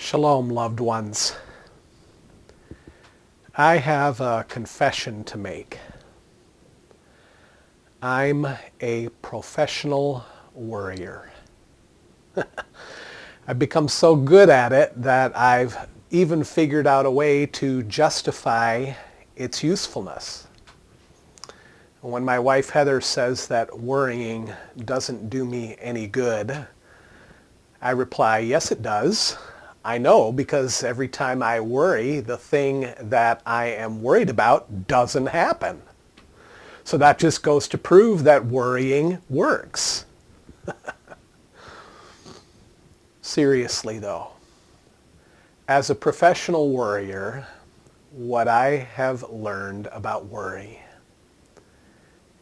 Shalom, loved ones. I have a confession to make. I'm a professional worrier. I've become so good at it that I've even figured out a way to justify its usefulness. When my wife Heather says that worrying doesn't do me any good, I reply, yes it does. I know, because every time I worry, the thing that I am worried about doesn't happen. So that just goes to prove that worrying works. Seriously though, as a professional worrier, what I have learned about worry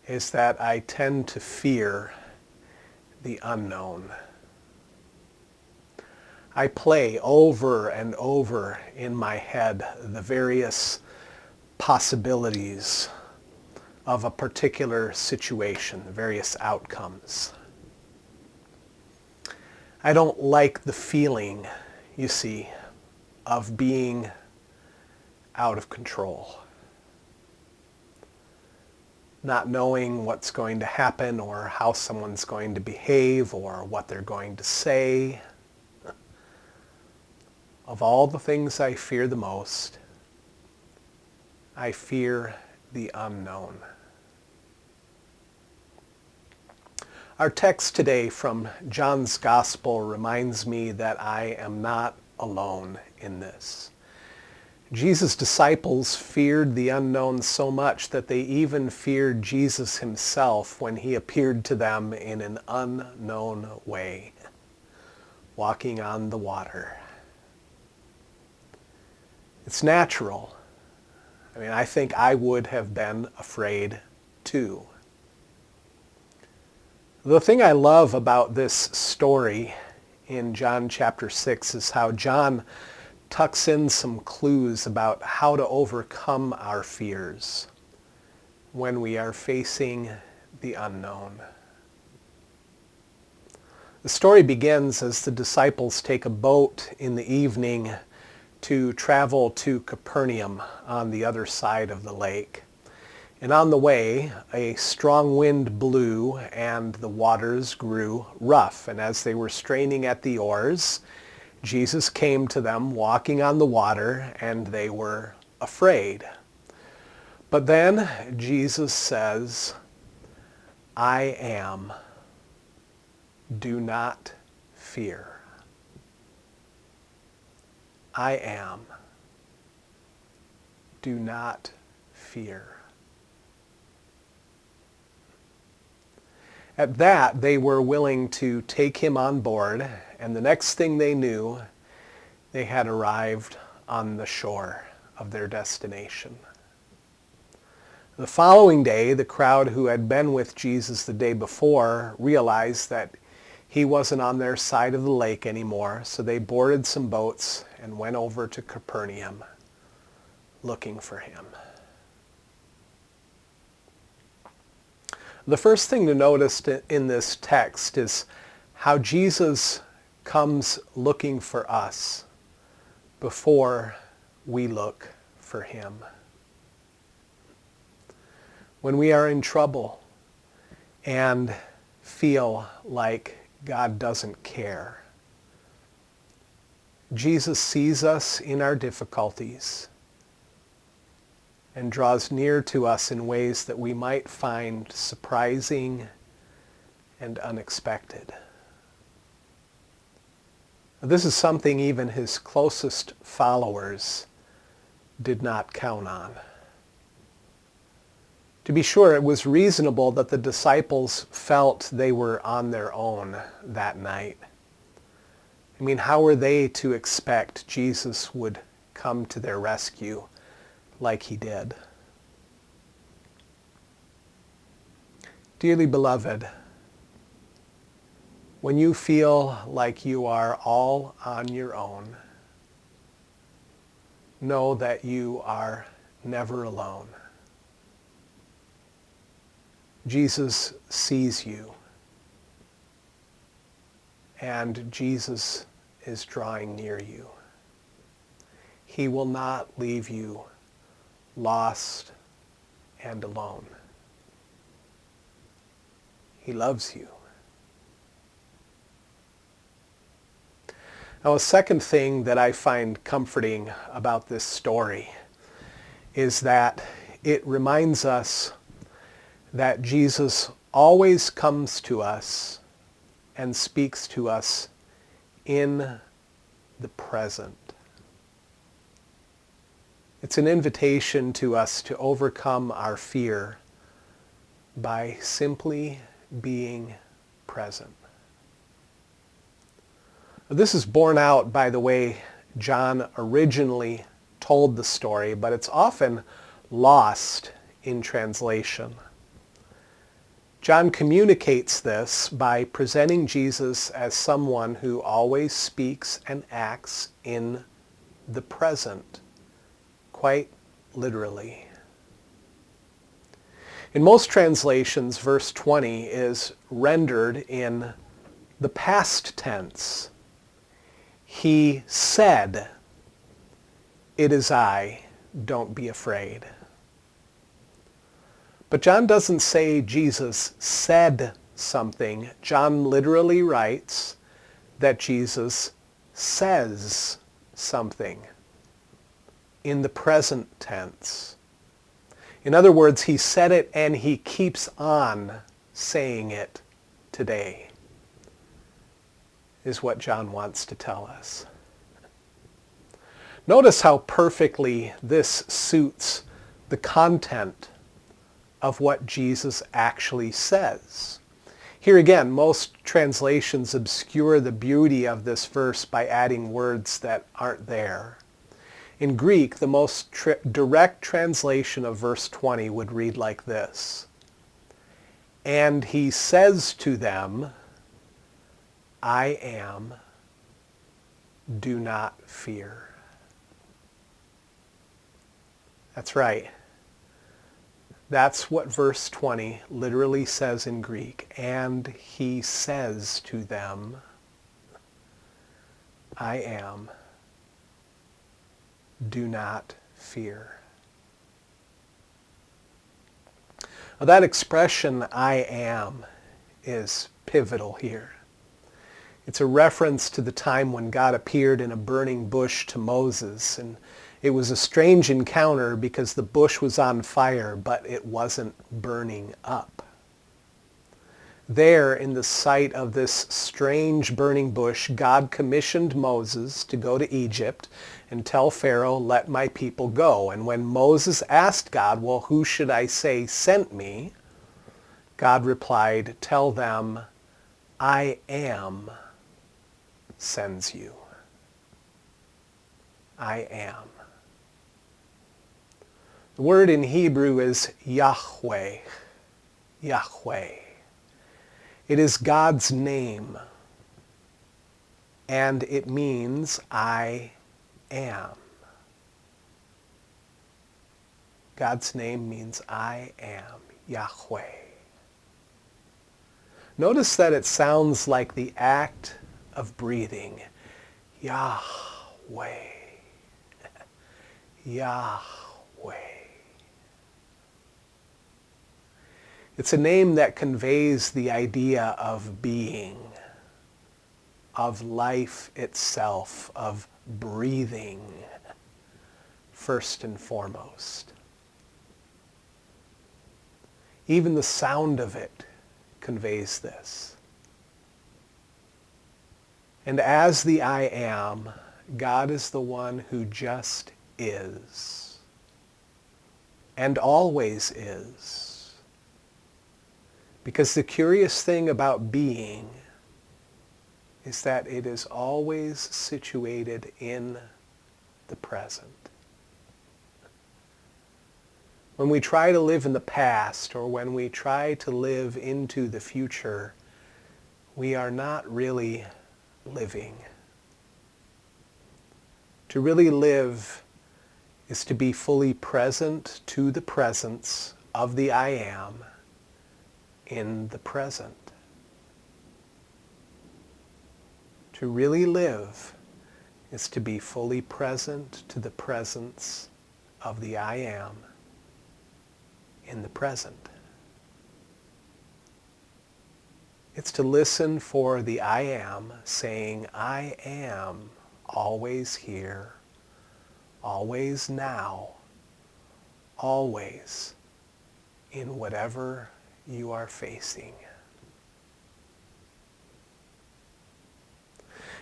is that I tend to fear the unknown. I play over and over in my head the various possibilities of a particular situation, the various outcomes. I don't like the feeling, you see, of being out of control. Not knowing what's going to happen or how someone's going to behave or what they're going to say. Of all the things I fear the most, I fear the unknown. Our text today from John's Gospel reminds me that I am not alone in this. Jesus' disciples feared the unknown so much that they even feared Jesus himself when he appeared to them in an unknown way, walking on the water. It's natural. I think I would have been afraid too. The thing I love about this story in John chapter 6 is how John tucks in some clues about how to overcome our fears when we are facing the unknown. The story begins as the disciples take a boat in the evening to travel to Capernaum on the other side of the lake. And on the way, a strong wind blew and the waters grew rough. And as they were straining at the oars, Jesus came to them walking on the water, and they were afraid. But then Jesus says, I am. Do not fear. I am. Do not fear. At that, they were willing to take him on board, and the next thing they knew, they had arrived on the shore of their destination. The following day, the crowd who had been with Jesus the day before realized that he wasn't on their side of the lake anymore, so they boarded some boats and went over to Capernaum looking for him. The first thing to notice in this text is how Jesus comes looking for us before we look for him. When we are in trouble and feel like God doesn't care, Jesus sees us in our difficulties and draws near to us in ways that we might find surprising and unexpected. This is something even his closest followers did not count on. To be sure, it was reasonable that the disciples felt they were on their own that night. How were they to expect Jesus would come to their rescue like he did? Dearly beloved, when you feel like you are all on your own, know that you are never alone. Jesus sees you, and Jesus is drawing near you. He will not leave you lost and alone. He loves you. Now, a second thing that I find comforting about this story is that it reminds us that Jesus always comes to us and speaks to us in the present. It's an invitation to us to overcome our fear by simply being present. This is borne out by the way John originally told the story, but it's often lost in translation. John communicates this by presenting Jesus as someone who always speaks and acts in the present, quite literally. In most translations, verse 20 is rendered in the past tense. He said, "It is I, don't be afraid." But John doesn't say Jesus said something. John literally writes that Jesus says something in the present tense. In other words, he said it and he keeps on saying it today, is what John wants to tell us. Notice how perfectly this suits the content of what Jesus actually says. Here again, most translations obscure the beauty of this verse by adding words that aren't there. In Greek, the most direct translation of verse 20 would read like this: "And he says to them, I am, do not fear." That's right. That's what verse 20 literally says in Greek. And he says to them, I am, do not fear. Now, that expression, I am, is pivotal here. It's a reference to the time when God appeared in a burning bush to Moses, and it was a strange encounter because the bush was on fire, but it wasn't burning up. There, in the sight of this strange burning bush, God commissioned Moses to go to Egypt and tell Pharaoh, "Let my people go." And when Moses asked God, "Well, who should I say sent me?" God replied, "Tell them, I am sends you." I am. The word in Hebrew is Yahweh. Yahweh. It is God's name, and it means I am. God's name means I am, Yahweh. Notice that it sounds like the act of breathing. Yahweh. Yahweh. It's a name that conveys the idea of being, of life itself, of breathing, first and foremost. Even the sound of it conveys this. And as the I am, God is the one who just is, and always is. Because the curious thing about being is that it is always situated in the present. When we try to live in the past, or when we try to live into the future, we are not really living. To really live is to be fully present to the presence of the I am in the present. To really live is to be fully present to the presence of the I am in the present. It's to listen for the I am saying, I am always here, always now, always in whatever you are facing.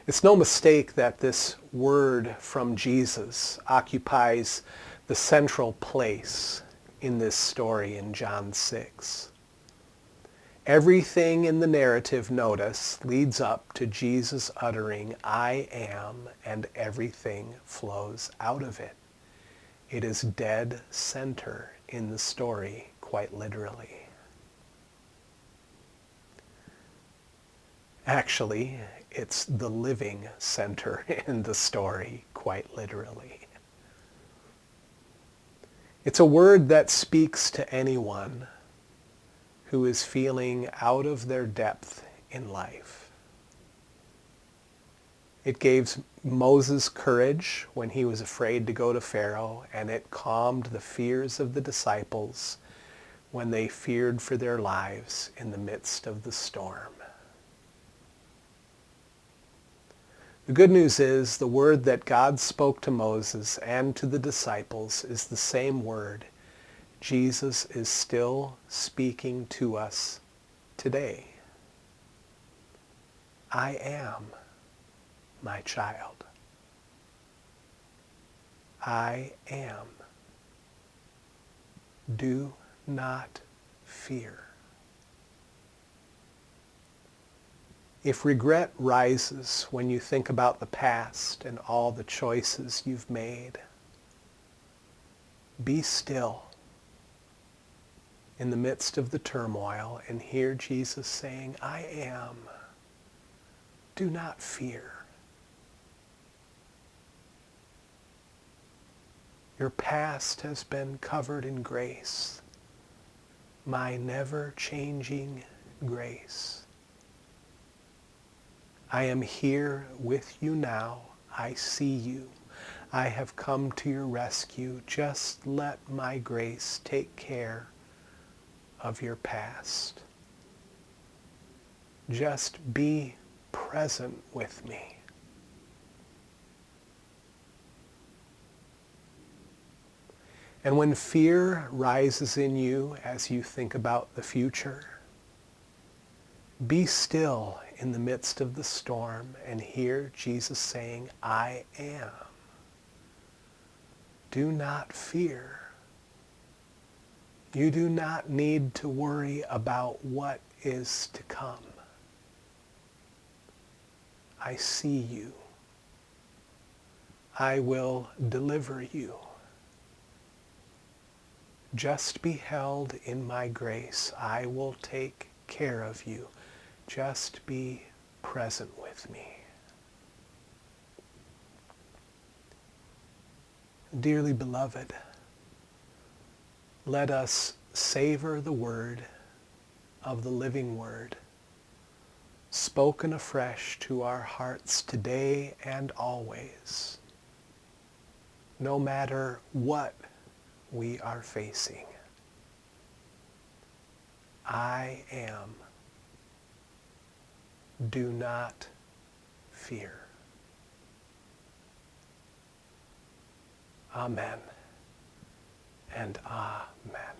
It's no mistake that this word from Jesus occupies the central place in this story in John 6. Everything in the narrative, notice, leads up to Jesus uttering, I am, and everything flows out of it. It is dead center in the story, quite literally. Actually, it's the living center in the story, quite literally. It's a word that speaks to anyone who is feeling out of their depth in life. It gave Moses courage when he was afraid to go to Pharaoh, and it calmed the fears of the disciples when they feared for their lives in the midst of the storm. The good news is the word that God spoke to Moses and to the disciples is the same word Jesus is still speaking to us today. I am, my child. I am. Do not fear. If regret rises when you think about the past and all the choices you've made, be still in the midst of the turmoil and hear Jesus saying, I am. Do not fear. Your past has been covered in grace, my never-changing grace. I am here with you now. I see you. I have come to your rescue. Just let my grace take care of your past. Just be present with me. And when fear rises in you as you think about the future, be still in the midst of the storm and hear Jesus saying, I am. Do not fear. You do not need to worry about what is to come. I see you. I will deliver you. Just be held in my grace. I will take care of you. Just be present with me. Dearly beloved, let us savor the word of the living word, spoken afresh to our hearts today and always, no matter what we are facing. I am. Do not fear. Amen and amen.